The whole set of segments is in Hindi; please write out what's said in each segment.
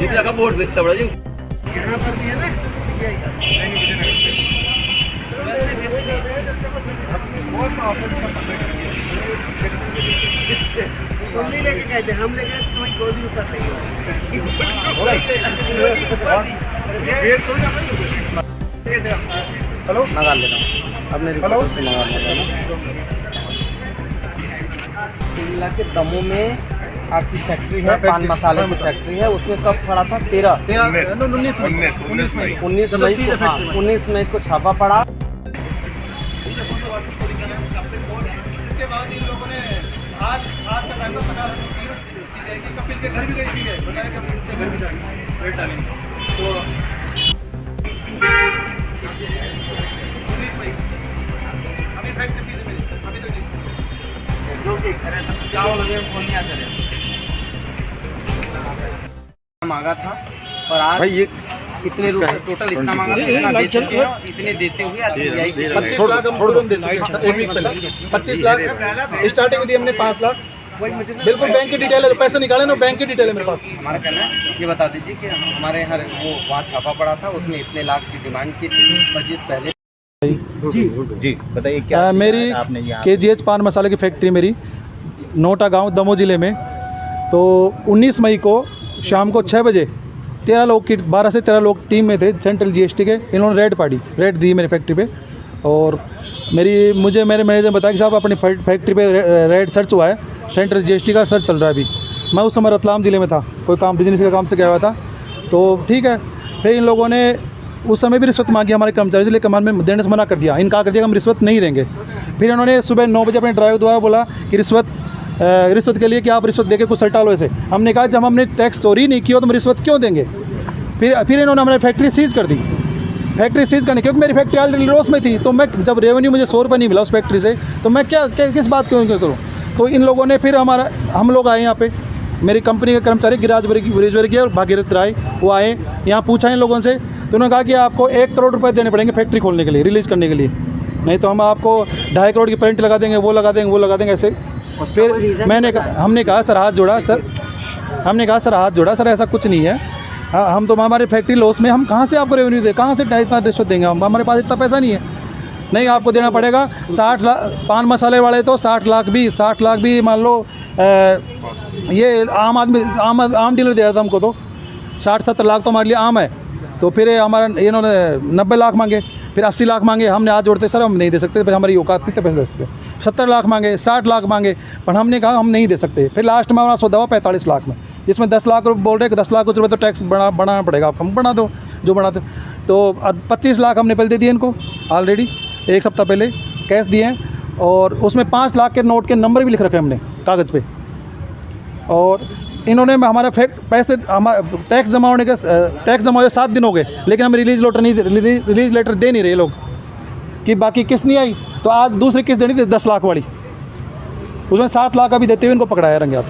शुक्ला का बोर्ड बेचता बड़ा जी यहाँ पर भी है ना गोली लेके गए थे, हम लेके तुम्हारी गोली उतर रही हेलो मंगा लेना अपने हेलो से मंगा लेना। शिमला के दमों में आपकी फैक्ट्री है, पान मसाले की फैक्ट्री है, उसमें कब पड़ा था? 19 मई 19 मई को, हाँ 19 मई को छापा पड़ा। इसके बाद इन लोगों ने आज का टाइम था 50 की कपिल के घर भी गई सीधे बताया कि उनके घर भी जाएंगे रेट डालेंगे तो 19 मई अभी फैक्ट्री सीधे मिली अभी तो मांगा था और आज इतने रुपए टोटल इतना मांगा था, इतना दे चुके हैं, इतने देते हुए आज सीबीआई की 25 लाख हम पूर्व दे चुके हैं सर, एक वीक पहले 25 लाख स्टार्टिंग में दी हमने 5 लाख बिल्कुल बैंक की डिटेल है, जो पैसे निकाले ना बैंक की डिटेल है मेरे पास। हमारा कहना है ये बता दीजिए कि हमारे यहाँ वो वहाँ छापा पड़ा था, उसमें इतने लाख की डिमांड की थी 25 पहले। जी बताइए क्या मेरी आपने यहाँ KGH पान मसाले की फैक्ट्री मेरी नोटा गांव दमोह ज़िले में, तो 19 मई को शाम को 6 बजे 13 लोग की 12 से 13 लोग टीम में थे सेंट्रल GST के, इन्होंने रेड दी मेरी फैक्ट्री पे। और मुझे मेरे मैनेजर ने बताया कि साहब अपनी फैक्ट्री पे रेड सर्च हुआ है, सेंट्रल GST का सर्च चल रहा है अभी। मैं उस समय रतलाम ज़िले में था, कोई काम बिजनेस का काम से गया हुआ था, तो ठीक है। फिर इन लोगों ने उस समय भी रिश्वत मांगी हमारे कर्मचारी से, लेकिन हमें देने से मना कर दिया, इनकार कर दिया हम रिश्वत नहीं देंगे। फिर उन्होंने सुबह 9 बजे अपने ड्राइवर द्वारा बोला कि रिश्वत के लिए कि आप रिश्वत देके कुछ सल्टा लो ऐसे। हमने कहा जब हमने टैक्स चोरी नहीं किया तो हम रिश्वत क्यों देंगे। फिर इन्होंने हमारी फैक्ट्री सीज़ कर दी। फैक्ट्री सीज़ करने क्योंकि मेरी फैक्ट्री ऑलरेडी लॉस में थी, तो मैं जब रेवेन्यू मुझे 100 रुपये नहीं मिला उस फैक्ट्री से, तो मैं किस बात क्यों करूँ। तो इन लोगों ने फिर हम लोग आए यहाँ पे, मेरी कंपनी के कर्मचारी गिरिराज वर्गीय और भागीरथ राय, वो आए यहाँ, पूछा इन लोगों से, तो उन्होंने कहा कि आपको 1 करोड़ रुपये देने पड़ेंगे फैक्ट्री खोलने के लिए, रिलीज़ करने के लिए, नहीं तो हम आपको 2.5 करोड़ की पेनल्टी लगा देंगे, वो लगा देंगे ऐसे। फिर हमने कहा सर हाथ जोड़ा सर, सर ऐसा कुछ नहीं है, हम तो हमारी फैक्ट्री लॉस में, हम कहाँ से आपको रेवेन्यू दे, कहाँ से इतना रिश्वत देंगे, हम हमारे पास इतना पैसा नहीं है। नहीं आपको देना पड़ेगा 60 लाख, पान मसाले वाले तो 60 लाख भी मान लो, ये आम डीलर दिया था हमको, तो 60-70 लाख तो हमारे लिए आम है। तो फिर इन्होंने 90 लाख मांगे, फिर 80 लाख मांगे, हमने हाथ जोड़ते सर हम नहीं दे सकते, हमारी औकात नहीं, पैसे दे सकते। 70 लाख मांगे, 60 लाख मांगे, पर हमने कहा हम नहीं दे सकते। फिर लास्ट में हमारा सौदा हुआ 45 लाख में, जिसमें 10 लाख रुपये बोल रहे कि 10 लाख रुपये तो टैक्स बढ़ाना पड़ेगा आपको, हम बना दो जो बनाते। तो 25 लाख हमने पहले दे दिए इनको, ऑलरेडी 1 सप्ताह पहले कैश दिए हैं, और उसमें 5 लाख के नोट के नंबर भी लिख रखे हमने कागज़ पे। और इन्होंने हमारा पैसे टैक्स जमा होने के 7 दिन हो गए, लेकिन हमें रिलीज़ लेटर दे नहीं रहे लोग कि बाकी किस्त नहीं आई। तो आज दूसरी किस्त देनी थी 10 लाख वाली, उसमें 7 लाख अभी देते हुए इनको पकड़ाया रंगे हाथ।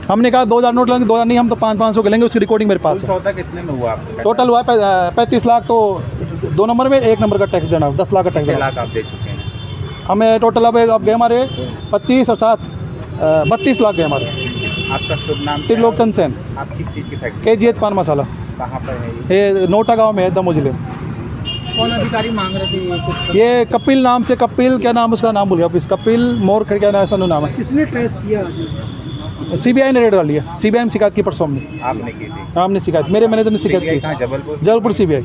हमने कहा 2000 नोट लेंगे, 2000 नहीं, हम तो 500 के लेंगे, उसकी रिकॉर्डिंग मेरे पास है। सौदा कितने में हुआ आपका? टोटल हुआ 35 लाख, तो 2 नंबर में 1 नंबर का टैक्स देना, 10 लाख का टैक्स देना। लाख आप दे चुके हैं हमें टोटल अब गए हमारे 25 और 7 32 लाख गए हमारे। आपका शुभ नाम? त्रिलोकचंद सेन। आप किस चीज़ की फैक्ट्री? KGH पान मसाला। कहाँ पर है ये नोटा गांव में है, दमोह जिले। कौन अधिकारी मांग रहे थे ये कपिल नाम से, कपिल क्या नाम, उसका नाम भूल गया, कपिल मोर क्या नाम, ऐसा नाम है। किसने ट्रेस किया? CBI ने रेड डाली है, CBI में शिकायत की परसों हमने। आपने की थी? हमने शिकायत, मेरे मैनेजर ने शिकायत की। कहाँ? जबलपुर? जबलपुर CBI।